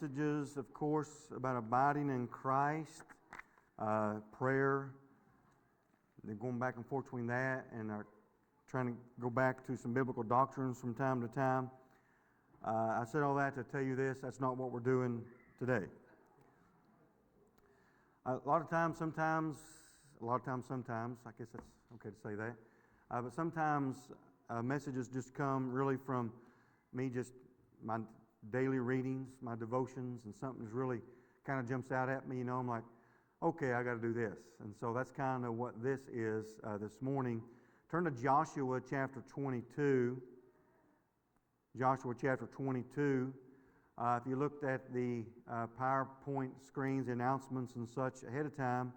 Messages, of course, about abiding in Christ, prayer. They're going back and forth between that and are trying to go back to some biblical doctrines from time to time. I said all that to tell you this: that's not what we're doing today. A lot of times, sometimes, I guess that's okay to say that. But sometimes messages just come really from me, just my daily readings, my devotions, and something's really kind of jumps out at me. I'm like, okay, I got to do this. And so that's kind of what this is this morning. Turn to Joshua chapter 22. Joshua chapter 22. If you looked at the PowerPoint screens, the announcements and such ahead of time,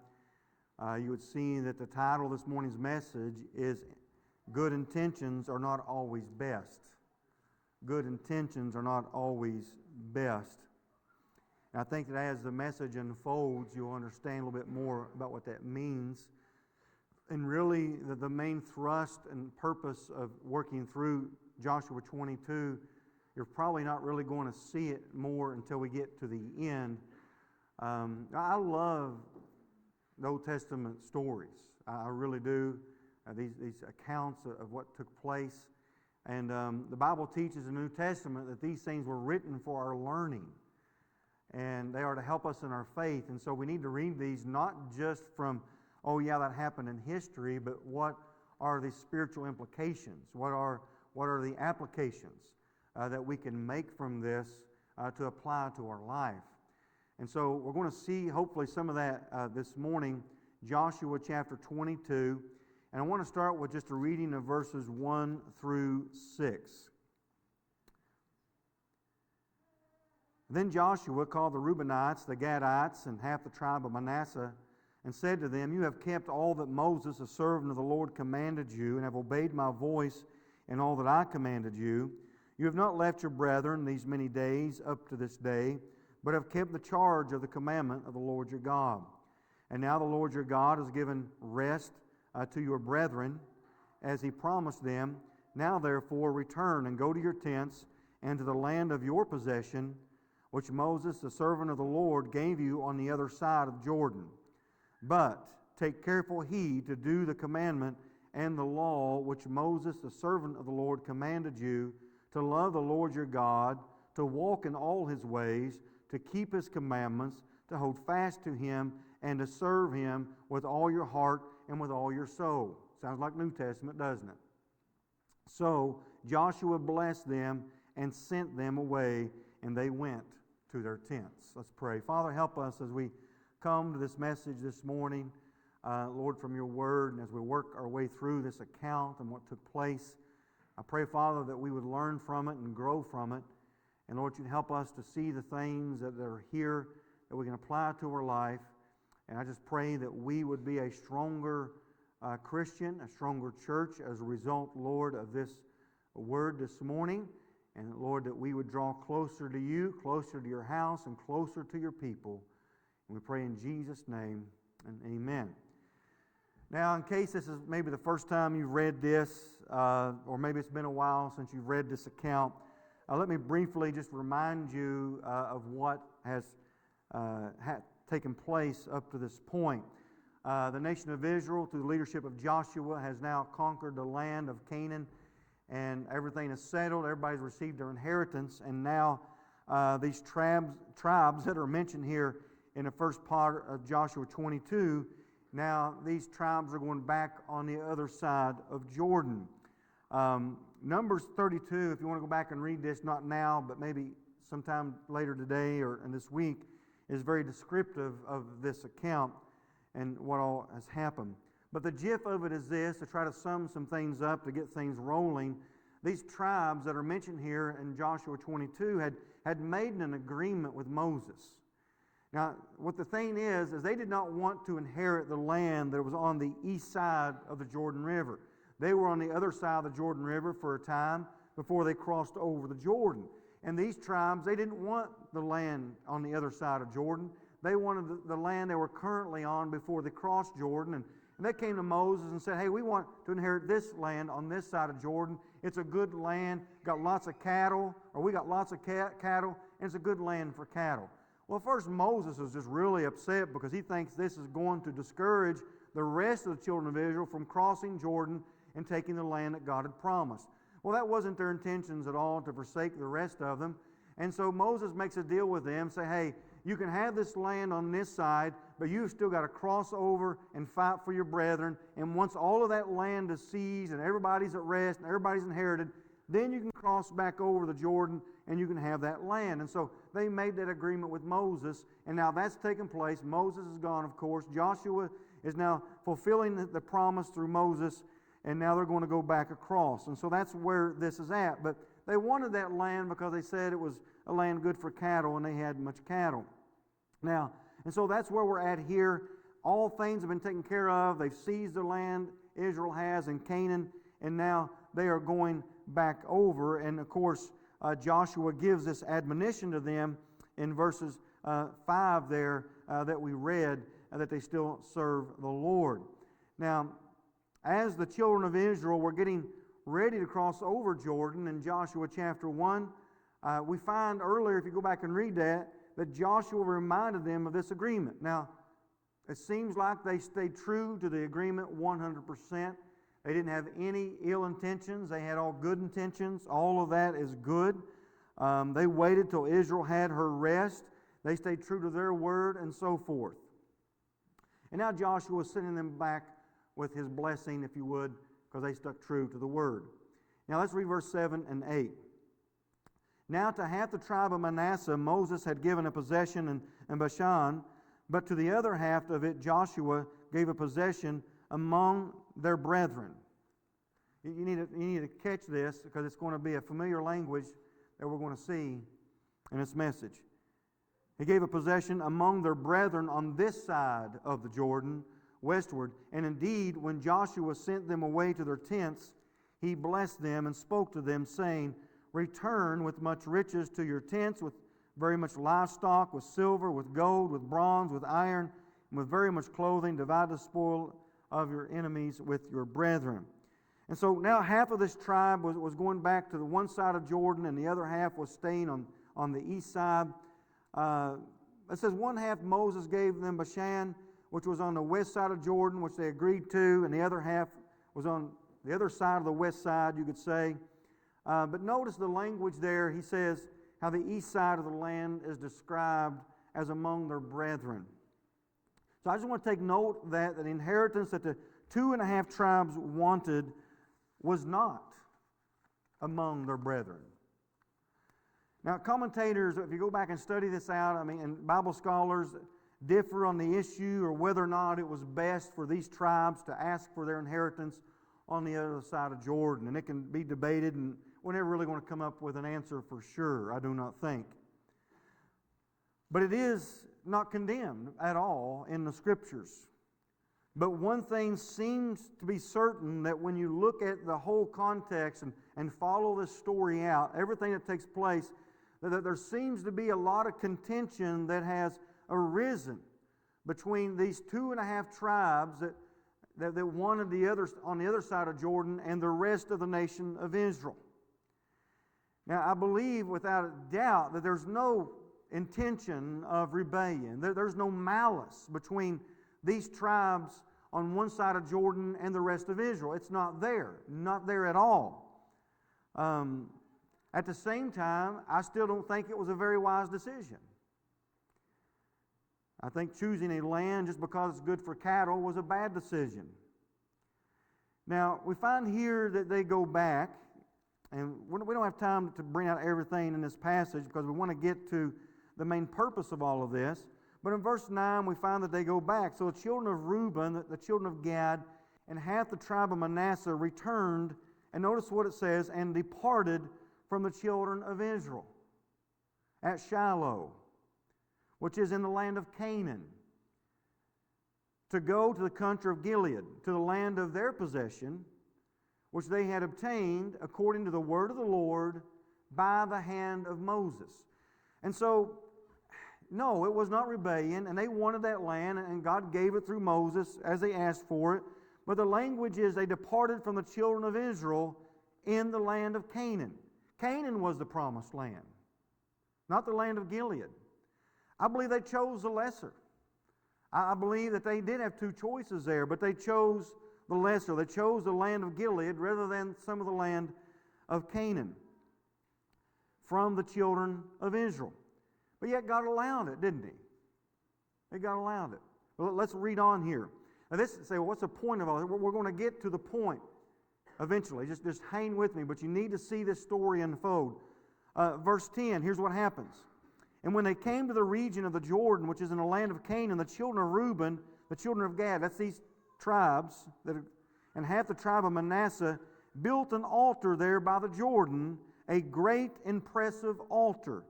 you would see that the title of this morning's message is Good Intentions Are Not Always Best. Good intentions are not always best. And I think that as the message unfolds, you'll understand a little bit more about what that means. And really, the main thrust and purpose of working through Joshua 22, you're probably not really going to see it more until we get to the end. I love the Old Testament stories. I really do. These accounts of what took place. And the Bible teaches in the New Testament that these things were written for our learning. And they are to help us in our faith. And so we need to read these not just from, oh yeah, that happened in history, but what are the spiritual implications? What are the applications that we can make from this to apply to our life? And so we're going to see hopefully some of that this morning, Joshua chapter 22. And I want to start with just a reading of verses 1 through 6. Then Joshua called the Reubenites, the Gadites, and half the tribe of Manasseh, and said to them, You have kept all that Moses, the servant of the Lord, commanded you, and have obeyed my voice in all that I commanded you. You have not left your brethren these many days up to this day, but have kept the charge of the commandment of the Lord your God. And now the Lord your God has given rest to your brethren, as he promised them. Now therefore return and go to your tents and to the land of your possession, which Moses, the servant of the Lord, gave you on the other side of Jordan. But take careful heed to do the commandment and the law which Moses, the servant of the Lord, commanded you, to love the Lord your God, to walk in all his ways, to keep his commandments, to hold fast to him, and to serve him with all your heart and with all your soul. Sounds like New Testament, doesn't it? So Joshua blessed them and sent them away, and they went to their tents. Let's pray. Father, help us as we come to this message this morning, Lord, from your word, and as we work our way through this account and what took place. I pray, Father, that we would learn from it and grow from it. And Lord, you'd help us to see the things that are here that we can apply to our life. And I just pray that we would be a stronger Christian, a stronger church as a result, Lord, of this word this morning. And Lord, that we would draw closer to you, closer to your house, and closer to your people. And we pray in Jesus' name, and amen. Now, in case this is maybe the first time you've read this, or maybe it's been a while since you've read this account, let me briefly just remind you of what has taken place up to this point. The nation of Israel, through the leadership of Joshua, has now conquered the land of Canaan, and everything is settled. Everybody's received their inheritance, and now these tribes that are mentioned here in the first part of Joshua 22, now these tribes are going back on the other side of Jordan. Numbers 32, if you want to go back and read this, not now, but maybe sometime later today or in this week, is very descriptive of this account and what all has happened. But the gist of it is this, to try to sum some things up, to get things rolling. These tribes that are mentioned here in Joshua 22 had made an agreement with Moses. Now, what the thing is they did not want to inherit the land that was on the east side of the Jordan River. They were on the other side of the Jordan River for a time before they crossed over the Jordan. And these tribes, they didn't want the land on the other side of Jordan. They wanted the land they were currently on before they crossed Jordan. And they came to Moses and said, hey, we want to inherit this land on this side of Jordan. It's a good land, got lots of cattle, or we got lots of cattle, and it's a good land for cattle. Well, first Moses is just really upset because he thinks this is going to discourage the rest of the children of Israel from crossing Jordan and taking the land that God had promised. Well, that wasn't their intentions at all, to forsake the rest of them. And so Moses makes a deal with them, say, hey, you can have this land on this side, but you've still got to cross over and fight for your brethren. And once all of that land is seized and everybody's at rest and everybody's inherited, then you can cross back over the Jordan and you can have that land. And so they made that agreement with Moses, and now that's taken place. Moses is gone, of course. Joshua is now fulfilling the promise through Moses, and now they're going to go back across. And so that's where this is at. But they wanted that land because they said it was a land good for cattle, and they had much cattle. Now, and so that's where we're at here. All things have been taken care of. They've seized the land Israel has in Canaan, and now they are going back over. And of course, Joshua gives this admonition to them in verses 5 there that we read, that they still serve the Lord. Now, as the children of Israel were getting ready to cross over Jordan in Joshua chapter 1, we find earlier, if you go back and read that Joshua reminded them of this agreement. Now, it seems like they stayed true to the agreement 100%. They didn't have any ill intentions. They had all good intentions. All of that is good. They waited till Israel had her rest. They stayed true to their word and so forth. And now Joshua is sending them back with his blessing, if you would, because they stuck true to the word. Now let's read verse 7 and 8. Now to half the tribe of Manasseh Moses had given a possession in Bashan, but to the other half of it Joshua gave a possession among their brethren. You need to catch this, because it's going to be a familiar language that we're going to see in this message. He gave a possession among their brethren on this side of the Jordan, westward. And indeed, when Joshua sent them away to their tents, he blessed them and spoke to them, saying, return with much riches to your tents, with very much livestock, with silver, with gold, with bronze, with iron, and with very much clothing. Divide the spoil of your enemies with your brethren. And so now half of this tribe was going back to the one side of Jordan, and the other half was staying on the east side. It says one half Moses gave them Bashan, which was on the west side of Jordan, which they agreed to, and the other half was on the other side of the west side, you could say. But notice the language there. He says how the east side of the land is described as among their brethren. So I just want to take note that the inheritance that the 2.5 tribes wanted was not among their brethren. Now, commentators, if you go back and study this out, and Bible scholars differ on the issue or whether or not it was best for these tribes to ask for their inheritance on the other side of Jordan. And it can be debated, and we're never really going to come up with an answer for sure, I do not think. But it is not condemned at all in the Scriptures. But one thing seems to be certain, that when you look at the whole context and follow this story out, everything that takes place, that there seems to be a lot of contention that has arisen between these 2.5 tribes that wanted on the other side of Jordan and the rest of the nation of Israel. Now, I believe without a doubt that there's no intention of rebellion. There's no malice between these tribes on one side of Jordan and the rest of Israel. It's not there at all. At the same time, I still don't think it was a very wise decision. I think choosing a land just because it's good for cattle was a bad decision. Now, we find here that they go back, and we don't have time to bring out everything in this passage because we want to get to the main purpose of all of this. But in verse 9, we find that they go back. So the children of Reuben, the children of Gad, and half the tribe of Manasseh returned, and notice what it says, and departed from the children of Israel at Shiloh, which is in the land of Canaan, to go to the country of Gilead, to the land of their possession, which they had obtained according to the word of the Lord by the hand of Moses. And so, no, it was not rebellion, and they wanted that land, and God gave it through Moses as they asked for it. But the language is they departed from the children of Israel in the land of Canaan. Canaan was the promised land. not the land of Gilead. I believe they chose the lesser. I believe that they did have two choices there, but they chose the lesser. They chose the land of Gilead rather than some of the land of Canaan from the children of Israel. But yet God allowed it, didn't He? God allowed it. Well, let's read on here. Now this say, well, what's the point of all this? We're going to get to the point eventually. Just hang with me, but you need to see this story unfold. Verse 10, here's what happens. And when they came to the region of the Jordan, which is in the land of Canaan, the children of Reuben, the children of Gad, that's these tribes, and half the tribe of Manasseh, built an altar there by the Jordan, a great impressive altar.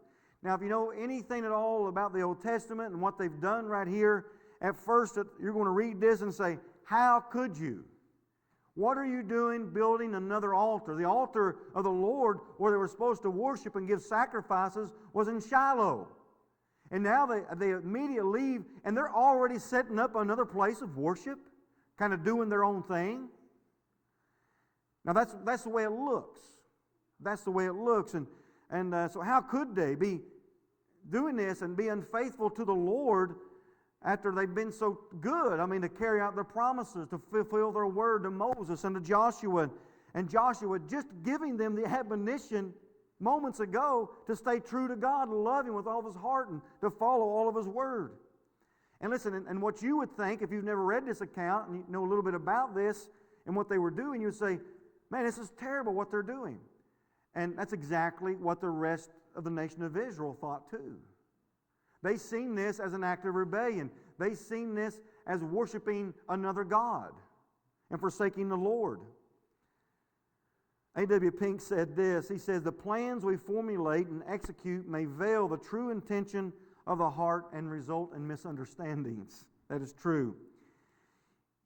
Now, if you know anything at all about the Old Testament and what they've done right here, at first you're going to read this and say, how could you? What are you doing building another altar? The altar of the Lord, where they were supposed to worship and give sacrifices, was in Shiloh. And now they immediately leave, and they're already setting up another place of worship, kind of doing their own thing. Now that's the way it looks. That's the way it looks. And so how could they be doing this and be unfaithful to the Lord after they've been so good? I mean, to carry out their promises, to fulfill their word to Moses and to Joshua. And Joshua just giving them the admonition moments ago to stay true to God, to love Him with all of his heart, and to follow all of His word. And listen, and what you would think, if you've never read this account and you know a little bit about this and what they were doing, you would say, man, this is terrible what they're doing. And that's exactly what the rest of the nation of Israel thought too. They seen this as an act of rebellion. They seen this as worshiping another God and forsaking the Lord. A.W. Pink said this. He says, the plans we formulate and execute may veil the true intention of the heart and result in misunderstandings. That is true.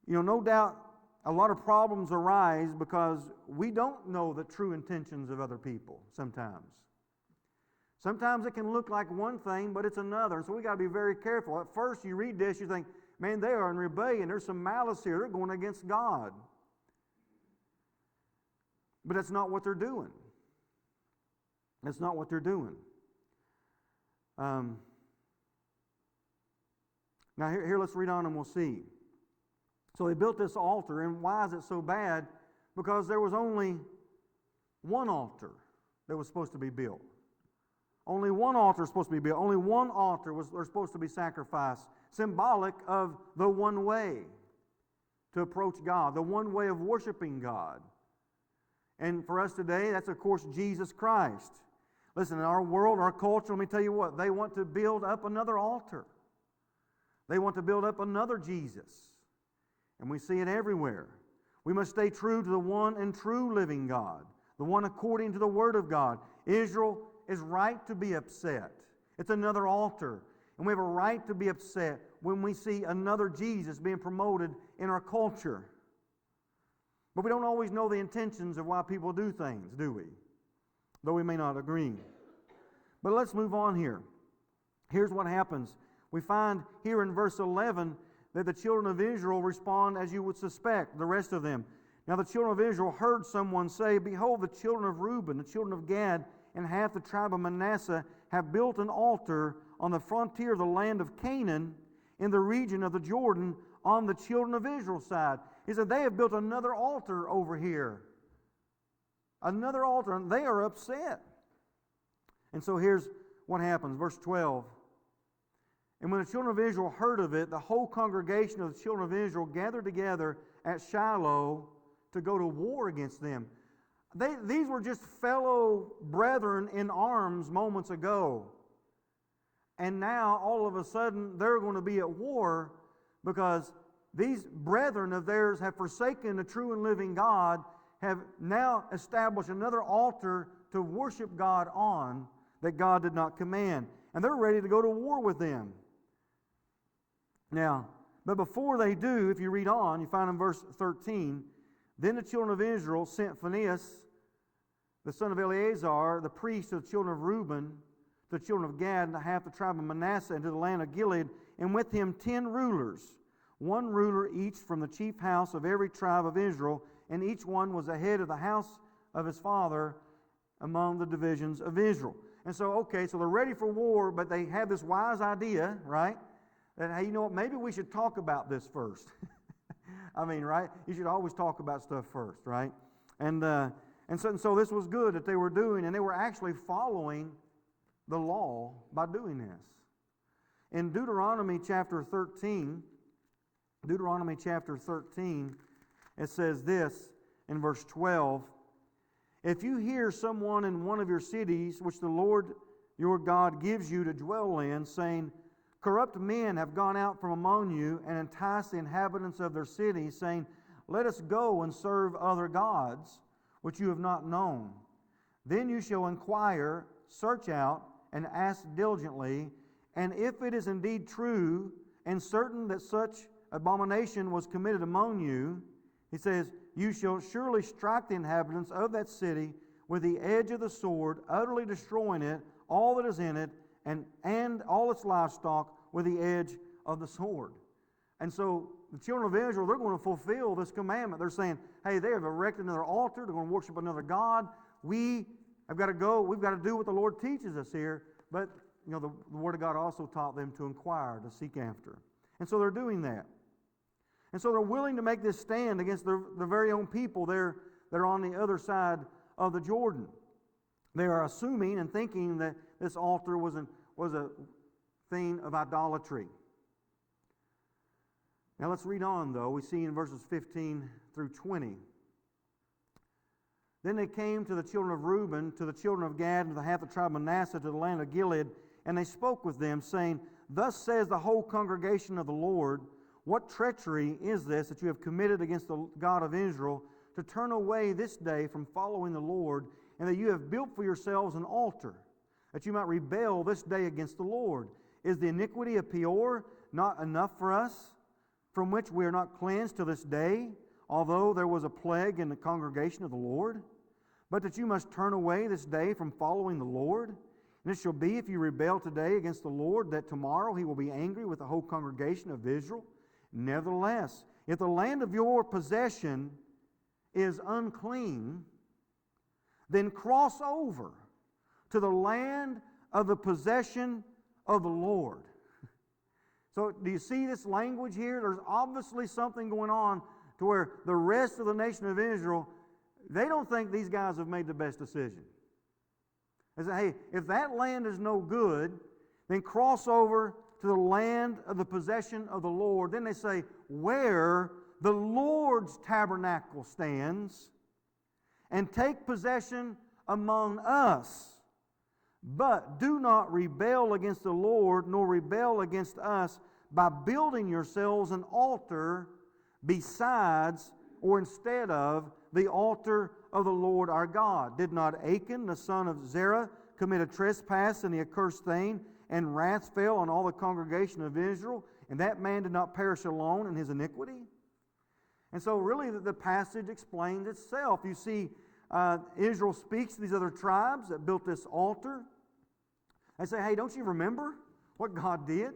You know, no doubt a lot of problems arise because we don't know the true intentions of other people sometimes. Sometimes it can look like one thing, but it's another. And so we got to be very careful. At first you read this, you think, man, they are in rebellion. There's some malice here. They're going against God. But that's not what they're doing. That's not what they're doing. Now here let's read on and we'll see. So they built this altar, and why is it so bad? Because there was only one altar that was supposed to be built. Only one altar was supposed to be built. Only one altar was supposed to be sacrificed, symbolic of the one way to approach God, the one way of worshiping God. And for us today, that's of course Jesus Christ. Listen, in our world, our culture, let me tell you what, they want to build up another altar. They want to build up another Jesus. And we see it everywhere. We must stay true to the one and true living God, the one according to the Word of God. Israel is right to be upset. It's another altar. And we have a right to be upset when we see another Jesus being promoted in our culture. But we don't always know the intentions of why people do things, do we? Though we may not agree. But let's move on here. Here's what happens. We find here in verse 11 that the children of Israel respond as you would suspect, the rest of them. Now the children of Israel heard someone say, behold, the children of Reuben, the children of Gad, and half the tribe of Manasseh have built an altar on the frontier of the land of Canaan in the region of the Jordan on the children of Israel's side. He said, they have built another altar over here. Another altar, and they are upset. And so here's what happens, verse 12. And when the children of Israel heard of it, the whole congregation of the children of Israel gathered together at Shiloh to go to war against them. These were just fellow brethren in arms moments ago. And now, all of a sudden, they're going to be at war because these brethren of theirs have forsaken the true and living God, have now established another altar to worship God on that God did not command. And they're ready to go to war with them. Now, but before they do, if you read on, you find in verse 13, then the children of Israel sent Phinehas, the son of Eleazar, the priest of the children of Reuben, the children of Gad, and half the tribe of Manasseh into the land of Gilead, and with him 10 rulers, one ruler each from the chief house of every tribe of Israel, and each one was the head of the house of his father among the divisions of Israel. And so, okay, so they're ready for war, but they have this wise idea, right? That, hey, you know what, maybe we should talk about this first. I mean, right? You should always talk about stuff first, right? And so this was good that they were doing, and they were actually following the law by doing this. In Deuteronomy chapter 13, it says this in verse 12, if you hear someone in one of your cities, which the Lord your God gives you to dwell in, saying, corrupt men have gone out from among you and enticed the inhabitants of their cities, saying, let us go and serve other gods, which you have not known. Then you shall inquire, search out, and ask diligently, and if it is indeed true and certain that such abomination was committed among you, he says, you shall surely strike the inhabitants of that city with the edge of the sword, utterly destroying it, all that is in it, and all its livestock with the edge of the sword. And so the children of Israel, they're going to fulfill this commandment. They're saying, hey, they have erected another altar. They're going to worship another god. We have got to go. We've got to do what the Lord teaches us here. But, you know, the Word of God also taught them to inquire, to seek after. And so they're doing that. And so they're willing to make this stand against their very own people there that are on the other side of the Jordan. They are assuming and thinking that this altar was a thing of idolatry. Now let's read on, though. We see in verses 15 through 20. Then they came to the children of Reuben, to the children of Gad, and to the half the tribe of Manasseh, to the land of Gilead, and they spoke with them, saying, thus says the whole congregation of the Lord, what treachery is this that you have committed against the God of Israel, to turn away this day from following the Lord, and that you have built for yourselves an altar, that you might rebel this day against the Lord? Is the iniquity of Peor not enough for us, from which we are not cleansed to this day, although there was a plague in the congregation of the Lord? But that you must turn away this day from following the Lord? And it shall be, if you rebel today against the Lord, that tomorrow he will be angry with the whole congregation of Israel. Nevertheless, if the land of your possession is unclean, then cross over to the land of the possession of the Lord. So do you see this language here? There's obviously something going on to where the rest of the nation of Israel, they don't think these guys have made the best decision. They say, hey, if that land is no good, then cross over to the land of the possession of the Lord. Then they say, where the Lord's tabernacle stands, and take possession among us. But do not rebel against the Lord, nor rebel against us by building yourselves an altar besides or instead of the altar of the Lord our God. Did not Achan, the son of Zerah, commit a trespass in the accursed thing, and wrath fell on all the congregation of Israel, and that man did not perish alone in his iniquity? And so really the passage explains itself. You see, Israel speaks to these other tribes that built this altar. They say, hey, don't you remember what God did?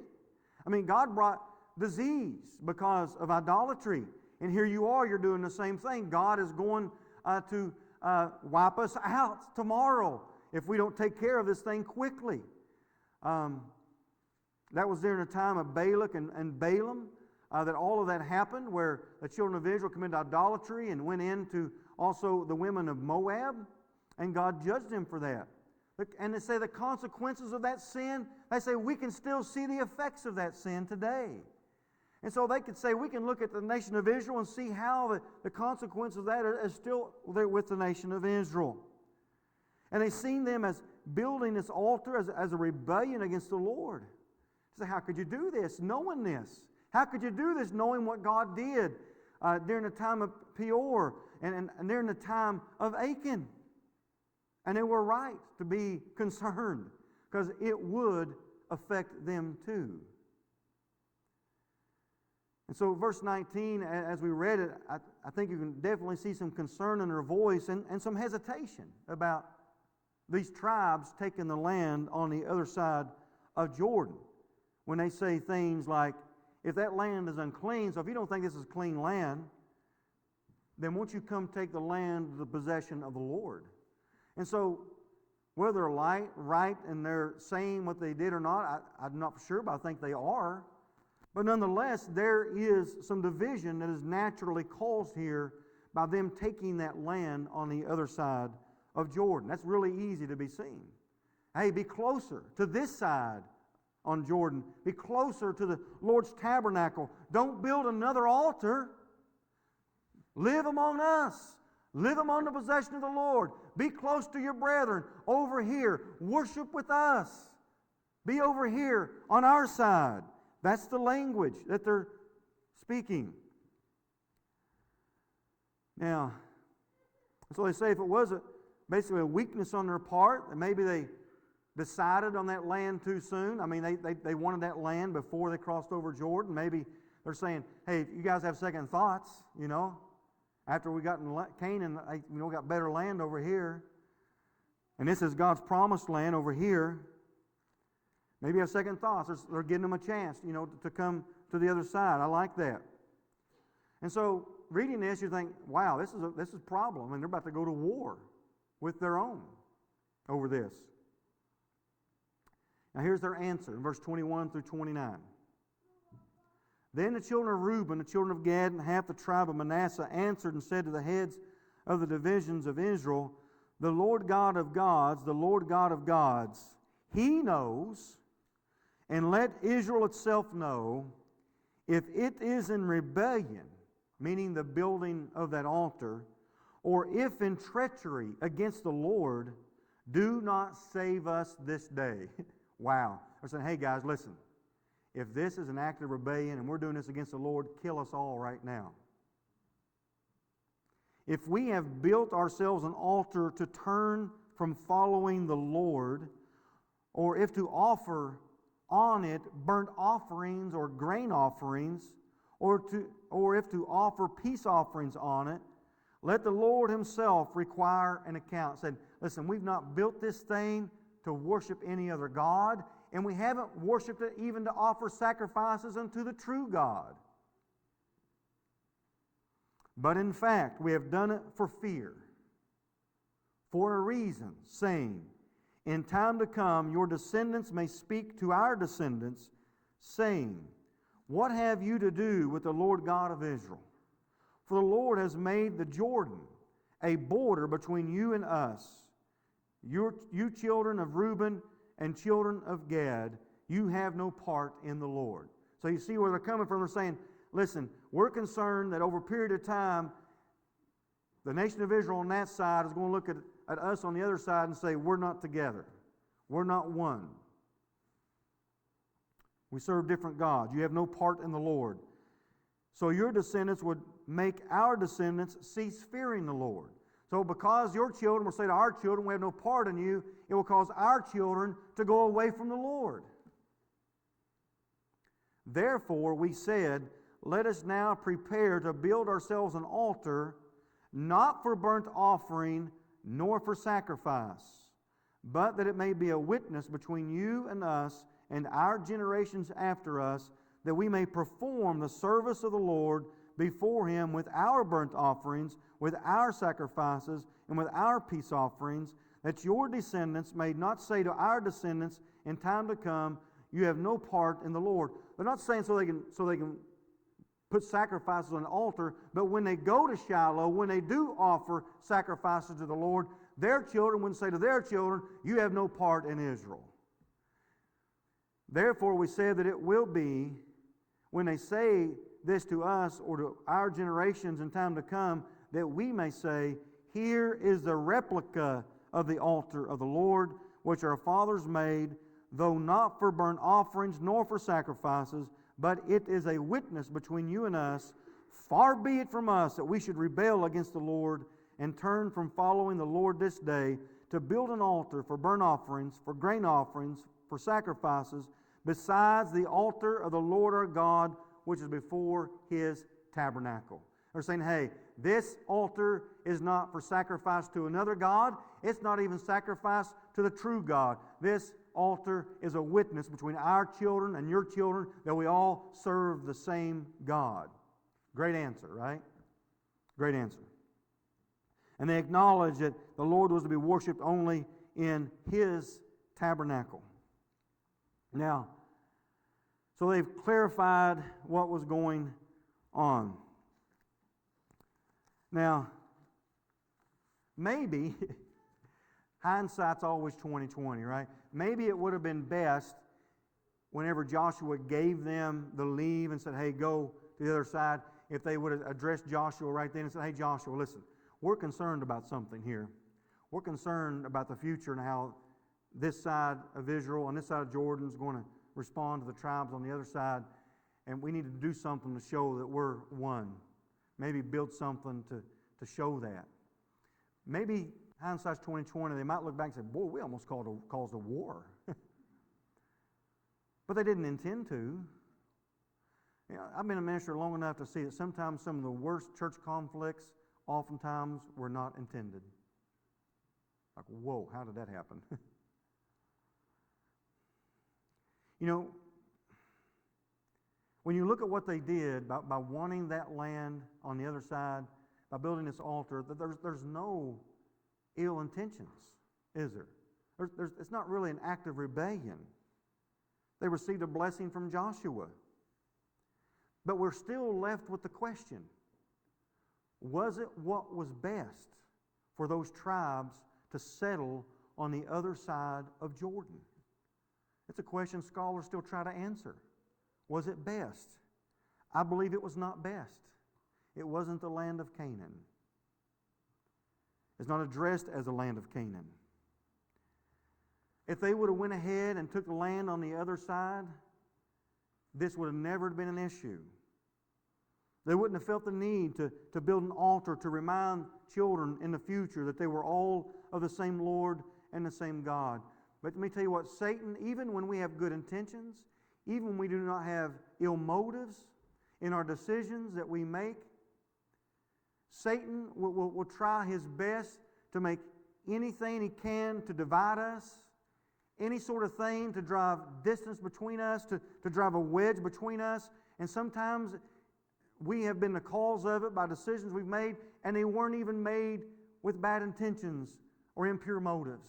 I mean, God brought disease because of idolatry. And here you are, you're doing the same thing. God is going to wipe us out tomorrow if we don't take care of this thing quickly. That was during the time of Balak and Balaam that all of that happened, where the children of Israel committed idolatry and went into also the women of Moab, and God judged them for that. And they say the consequences of that sin, they say we can still see the effects of that sin today. And so they could say we can look at the nation of Israel and see how the consequences of that are still there with the nation of Israel. And they've seen them as building this altar as a rebellion against the Lord. So how could you do this knowing this? How could you do this knowing what God did during the time of Peor and during the time of Achan? And they were right to be concerned because it would affect them too. And so verse 19, as we read it, I think you can definitely see some concern in their voice and some hesitation about these tribes taking the land on the other side of Jordan. When they say things like, if that land is unclean, so if you don't think this is clean land, then won't you come take the land of the possession of the Lord? And so Whether they're right and they're saying what they did or not, I'm not sure, but I think they are. But nonetheless, there is some division that is naturally caused here by them taking that land on the other side of Jordan. That's really easy to be seen. Hey, be closer to this side on Jordan. Be closer to the Lord's tabernacle. Don't build another altar. Live among us. Live among the possession of the Lord. Be close to your brethren over here. Worship with us. Be over here on our side. That's the language that they're speaking. Now, so they say if it was basically a weakness on their part, and maybe they decided on that land too soon. I mean, they wanted that land before they crossed over Jordan. Maybe they're saying, hey, you guys have second thoughts, you know. After we got in Canaan, we got better land over here. And this is God's promised land over here. Maybe have second thoughts. They're giving them a chance, to come to the other side. I like that. And so, reading this, you think, wow, this is a problem. And they're about to go to war with their own over this. Now here's their answer in verse 21 through 29. Then the children of Reuben, the children of Gad, and half the tribe of Manasseh answered and said to the heads of the divisions of Israel, the Lord God of gods, the Lord God of gods, He knows, and let Israel itself know, if it is in rebellion, meaning the building of that altar, or if in treachery against the Lord, do not save us this day. Wow. They're saying, hey guys, listen. If this is an act of rebellion and we're doing this against the Lord, kill us all right now. If we have built ourselves an altar to turn from following the Lord, or if to offer on it burnt offerings or grain offerings, or if to offer peace offerings on it, let the Lord Himself require an account. Said, listen, we've not built this thing to worship any other God, and we haven't worshipped it even to offer sacrifices unto the true God. But in fact, we have done it for fear, for a reason, saying, in time to come your descendants may speak to our descendants, saying, what have you to do with the Lord God of Israel? For the Lord has made the Jordan a border between you and us. You children of Reuben and children of Gad, you have no part in the Lord. So you see where they're coming from. They're saying, listen, we're concerned that over a period of time, the nation of Israel on that side is going to look at us on the other side and say, we're not together. We're not one. We serve different gods. You have no part in the Lord. So your descendants would make our descendants cease fearing the Lord. So because your children will say to our children, we have no part in you, it will cause our children to go away from the Lord. Therefore we said, let us now prepare to build ourselves an altar, not for burnt offering, nor for sacrifice, but that it may be a witness between you and us and our generations after us, that we may perform the service of the Lord before Him with our burnt offerings, with our sacrifices, and with our peace offerings, that your descendants may not say to our descendants in time to come, you have no part in the Lord. They're not saying so they can put sacrifices on an altar, but when they go to Shiloh, when they do offer sacrifices to the Lord, their children wouldn't say to their children, you have no part in Israel. Therefore we say that it will be, when they say this to us or to our generations in time to come, that we may say, here is the replica of the altar of the Lord, which our fathers made, though not for burnt offerings nor for sacrifices, but it is a witness between you and us. Far be it from us that we should rebel against the Lord and turn from following the Lord this day to build an altar for burnt offerings, for grain offerings, for sacrifices, besides the altar of the Lord our God, which is before His tabernacle. They're saying, hey, this altar is not for sacrifice to another God. It's not even sacrifice to the true God. This altar is a witness between our children and your children that we all serve the same God. Great answer, right? Great answer. And they acknowledged that the Lord was to be worshipped only in His tabernacle. Now, so they've clarified what was going on. Now, maybe, hindsight's always 20/20, right? Maybe it would have been best whenever Joshua gave them the leave and said, hey, go to the other side, if they would have addressed Joshua right then and said, hey, Joshua, listen, we're concerned about something here. We're concerned about the future and how this side of Israel and this side of Jordan is going to respond to the tribes on the other side, and we need to do something to show that we're one. Maybe build something to show that. Maybe hindsight's 20/20, they might look back and say, boy, we almost caused a war. But they didn't intend to. You know, I've been a minister long enough to see that sometimes some of the worst church conflicts oftentimes were not intended. Like, whoa, how did that happen? You know, when you look at what they did by wanting that land on the other side, by building this altar, there's no ill intentions, is there? It's not really an act of rebellion. They received a blessing from Joshua. But we're still left with the question, was it what was best for those tribes to settle on the other side of Jordan? It's a question scholars still try to answer. Was it best? I believe it was not best. It wasn't the land of Canaan. It's not addressed as the land of Canaan. If they would have went ahead and took the land on the other side, this would have never been an issue. They wouldn't have felt the need to build an altar to remind children in the future that they were all of the same Lord and the same God. But let me tell you what, Satan, even when we have good intentions, even when we do not have ill motives in our decisions that we make, Satan will try his best to make anything he can to divide us, any sort of thing to drive distance between us, to drive a wedge between us. And sometimes we have been the cause of it by decisions we've made, and they weren't even made with bad intentions or impure motives.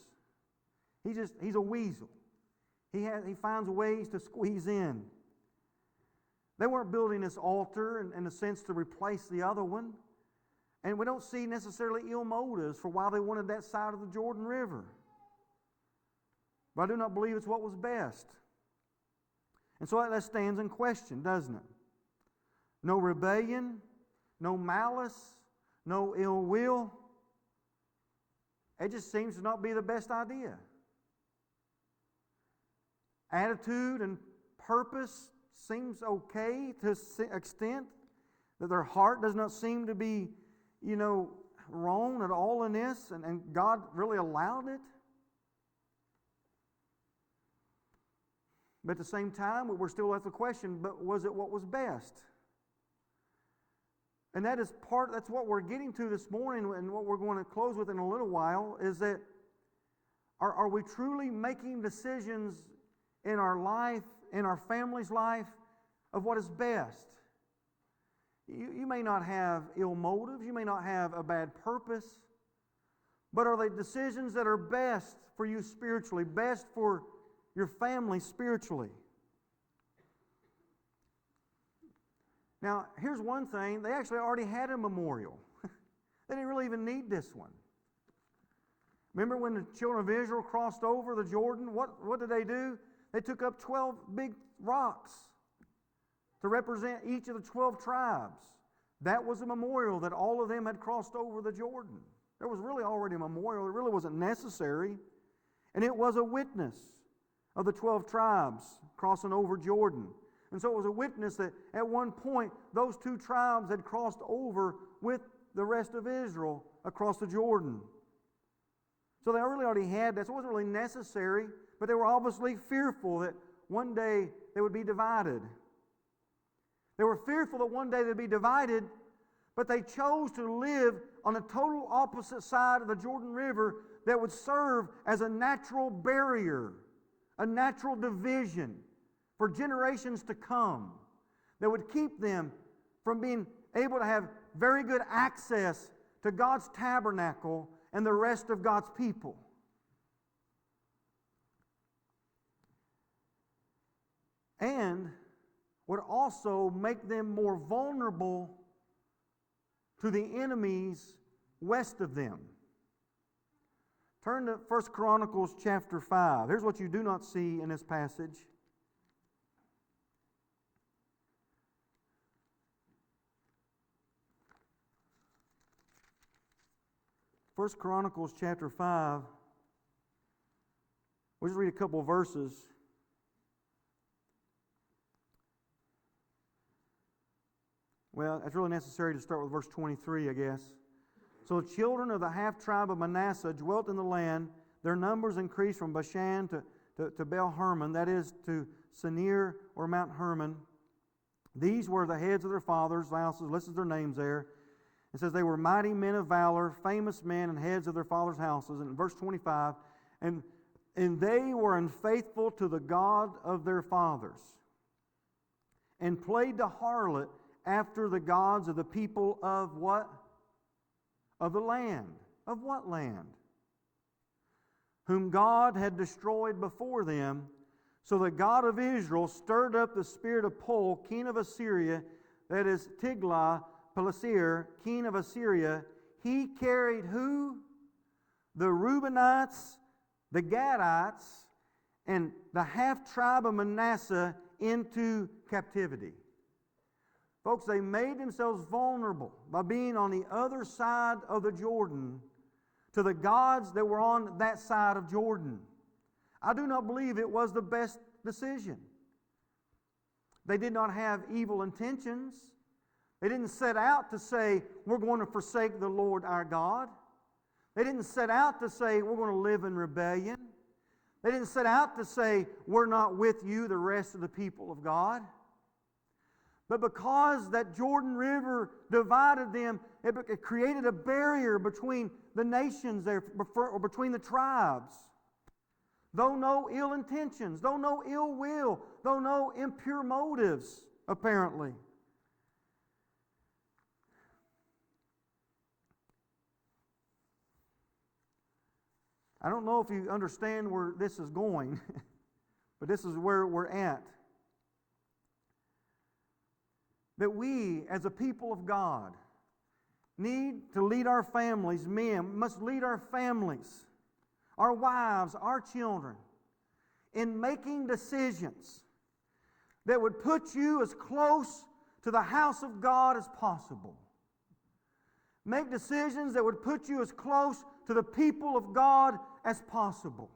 He's a weasel. He finds ways to squeeze in. They weren't building this altar in a sense to replace the other one. And we don't see necessarily ill motives for why they wanted that side of the Jordan River. But I do not believe it's what was best. And so that stands in question, doesn't it? No rebellion, no malice, no ill will. It just seems to not be the best idea. Attitude and purpose seems okay to an extent, that their heart does not seem to be, wrong at all in this, and God really allowed it. But at the same time, we're still left the question, but was it what was best? And that's what we're getting to this morning, and what we're going to close with in a little while, is that are we truly making decisions in our life, in our family's life, of what is best? You may not have ill motives, you may not have a bad purpose, but are they decisions that are best for you spiritually, best for your family spiritually? Now, here's one thing. They actually already had a memorial. They didn't really even need this one. Remember when the children of Israel crossed over the Jordan? What did they do? They took up 12 big rocks to represent each of the 12 tribes. That was a memorial that all of them had crossed over the Jordan. There was really already a memorial. It really wasn't necessary. And it was a witness of the 12 tribes crossing over Jordan. And so it was a witness that at one point those two tribes had crossed over with the rest of Israel across the Jordan. So they really already had that. So it wasn't really necessary, but they were obviously fearful that one day they would be divided. They were fearful that one day they'd be divided, but they chose to live on a total opposite side of the Jordan River that would serve as a natural barrier, a natural division for generations to come, that would keep them from being able to have very good access to God's tabernacle and the rest of God's people. and would also make them more vulnerable to the enemies west of them. Turn to 1 Chronicles chapter 5. Here's what you do not see in this passage. First Chronicles chapter 5. We'll just read a couple of verses. Well, it's really necessary to start with verse 23, I guess. So the children of the half-tribe of Manasseh dwelt in the land. Their numbers increased from Bashan to Baal-Hermon, that is, to Senir or Mount Hermon. These were the heads of their fathers' houses. Listen to their names there. It says they were mighty men of valor, famous men and heads of their fathers' houses. And in verse 25, and they were unfaithful to the God of their fathers, and played the harlot after the gods of the people of what? Of the land. Of what land? Whom God had destroyed before them. So the God of Israel stirred up the spirit of Pul, king of Assyria, that is Tiglath-Pileser, king of Assyria. He carried who? The Reubenites, the Gadites, and the half-tribe of Manasseh into captivity. Folks, they made themselves vulnerable by being on the other side of the Jordan to the gods that were on that side of Jordan. I do not believe it was the best decision. They did not have evil intentions. They didn't set out to say, we're going to forsake the Lord our God. They didn't set out to say, we're going to live in rebellion. They didn't set out to say, we're not with you, the rest of the people of God. But because that Jordan River divided them, it created a barrier between the nations there, or between the tribes. Though no ill intentions, though no ill will, though no impure motives, apparently. I don't know if you understand where this is going, but this is where we're at. That we, as a people of God, need to lead our families. Men must lead our families, our wives, our children, in making decisions that would put you as close to the house of God as possible. Make decisions that would put you as close to the people of God as possible.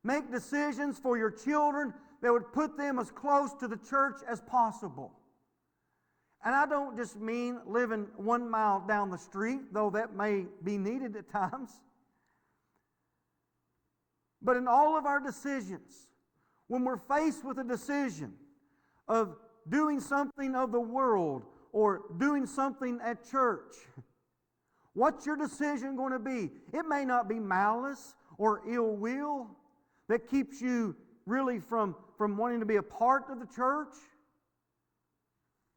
Make decisions for your children that would put them as close to the church as possible. And I don't just mean living 1 mile down the street, though that may be needed at times. But in all of our decisions, when we're faced with a decision of doing something of the world or doing something at church, what's your decision going to be? It may not be malice or ill will that keeps you really from wanting to be a part of the church.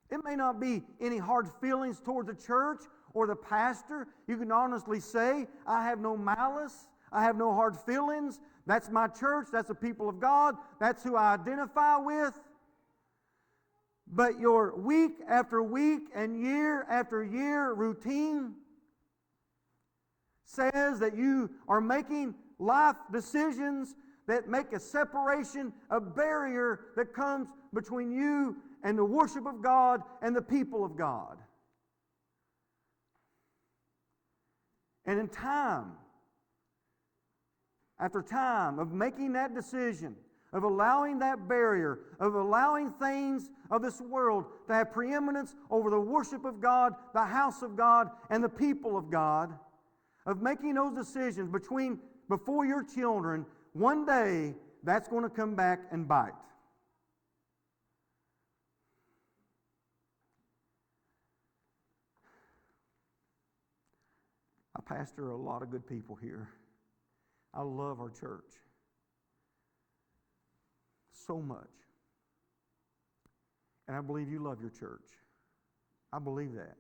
It may not be any hard feelings toward the church or the pastor. You can honestly say, I have no malice. I have no hard feelings. That's my church. That's the people of God. That's who I identify with. But your week after week and year after year routine says that you are making life decisions that make a separation, a barrier that comes between you and the worship of God and the people of God. And in time, after time of making that decision, of allowing that barrier, of allowing things of this world to have preeminence over the worship of God, the house of God, and the people of God, of making those decisions before your children, one day that's going to come back and bite. I pastor a lot of good people here. I love our church so much. And I believe you love your church. I believe that.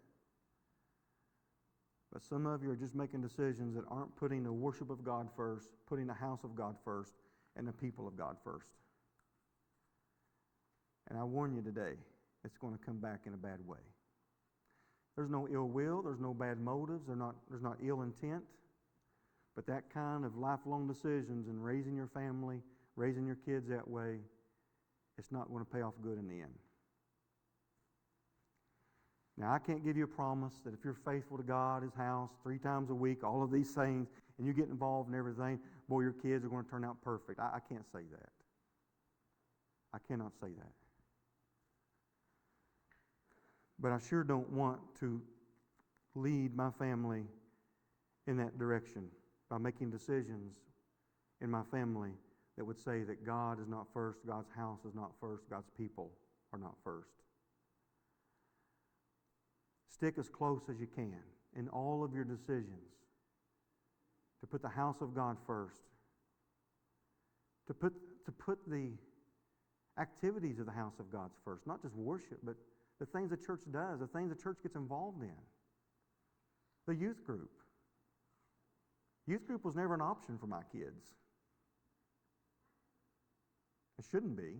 But some of you are just making decisions that aren't putting the worship of God first, putting the house of God first, and the people of God first. And I warn you today, it's going to come back in a bad way. There's no ill will, there's no bad motives, there's not ill intent, but that kind of lifelong decisions and raising your family, raising your kids that way, it's not going to pay off good in the end. Now, I can't give you a promise that if you're faithful to God, His house, 3 times a week, all of these things, and you get involved in everything, boy, your kids are going to turn out perfect. I can't say that. I cannot say that. But I sure don't want to lead my family in that direction by making decisions in my family that would say that God is not first, God's house is not first, God's people are not first. Stick as close as you can in all of your decisions to put the house of God first, to put the activities of the house of God first, not just worship, but the things the church does, the things the church gets involved in. The youth group. Youth group was never an option for my kids. It shouldn't be.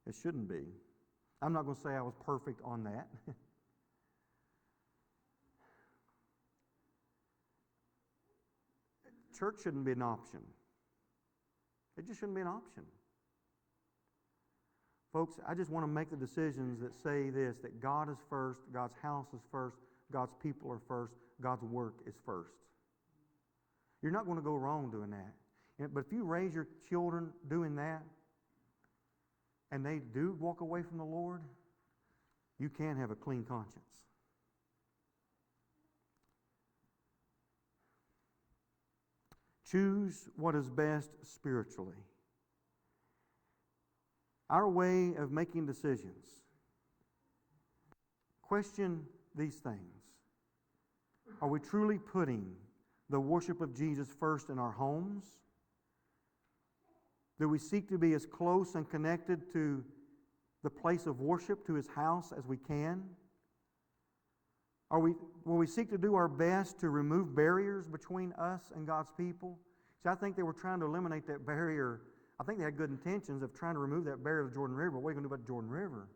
It shouldn't be. I'm not going to say I was perfect on that. Church shouldn't be an option. It just shouldn't be an option. Folks, I just want to make the decisions that say this, that God is first, God's house is first, God's people are first, God's work is first. You're not going to go wrong doing that. But if you raise your children doing that, and they do walk away from the Lord, you can have a clean conscience. Choose what is best spiritually. Our way of making decisions. Question these things. Are we truly putting the worship of Jesus first in our homes? Do we seek to be as close and connected to the place of worship, to His house, as we can? Will we seek to do our best to remove barriers between us and God's people? See, I think they were trying to eliminate that barrier. I think they had good intentions of trying to remove that barrier of the Jordan River. What are you going to do about the Jordan River?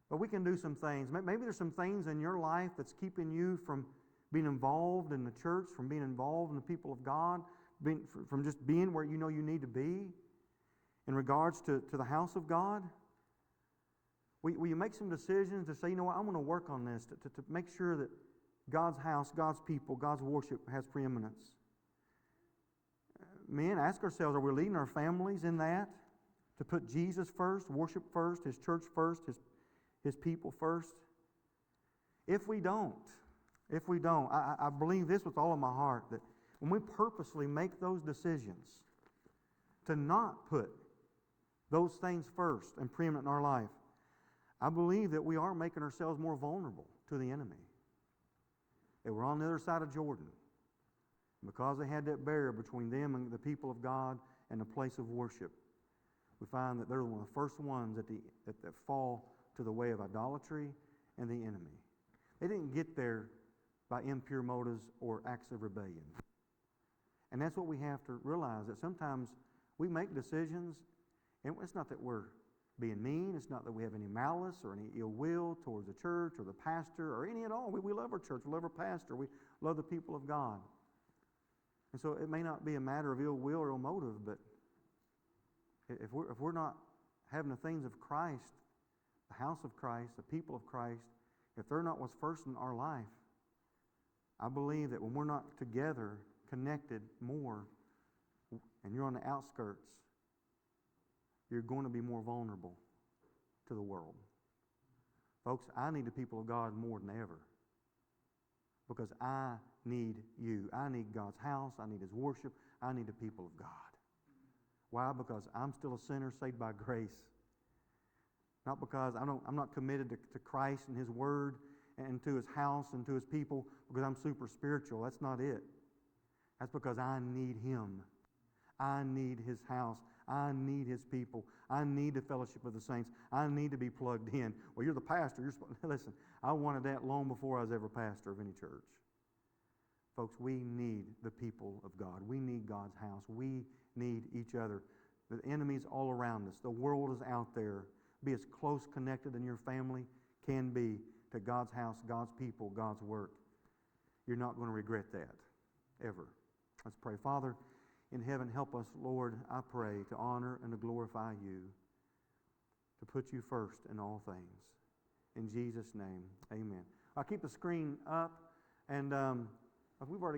But we can do some things. Maybe there's some things in your life that's keeping you from being involved in the church, from being involved in the people of God, from just being where you know you need to be in regards to the house of God. Will you make some decisions to say, you know what, I'm going to work on this to make sure that God's house, God's people, God's worship has preeminence? Men, ask ourselves, are we leading our families in that? To put Jesus first, worship first, His church first, His people first? If we don't, I believe this with all of my heart, that when we purposely make those decisions to not put those things first and preeminent in our life, I believe that we are making ourselves more vulnerable to the enemy. They were on the other side of Jordan. Because they had that barrier between them and the people of God and the place of worship, we find that they're one of the first ones that fall to the way of idolatry and the enemy. They didn't get there by impure motives or acts of rebellion. And that's what we have to realize, that sometimes we make decisions, and it's not that we're being mean, it's not that we have any malice or any ill will towards the church or the pastor or any at all. We love our church, we love our pastor, we love the people of God. And so it may not be a matter of ill will or ill motive, but if we're not having the things of Christ, the house of Christ, the people of Christ, if they're not what's first in our life, I believe that when we're not together, connected more, and you're on the outskirts, you're going to be more vulnerable to the world. Folks, I need the people of God more than ever, because I need you. I need God's house. I need His worship. I need the people of God. Why? Because I'm still a sinner saved by grace. Not because I'm not committed to Christ and His Word and to His house and to His people because I'm super spiritual. That's not it. That's because I need Him. I need His house. I need His people. I need the fellowship of the saints. I need to be plugged in. Well, you're the pastor. Listen, I wanted that long before I was ever pastor of any church. Folks, we need the people of God. We need God's house. We need each other. The enemy's all around us. The world is out there. Be as close connected in your family can be to God's house, God's people, God's work. You're not going to regret that, ever. Let's pray. Father in heaven, help us, Lord, I pray, to honor and to glorify you, to put you first in all things. In Jesus' name, amen. I'll keep the screen up, and we've already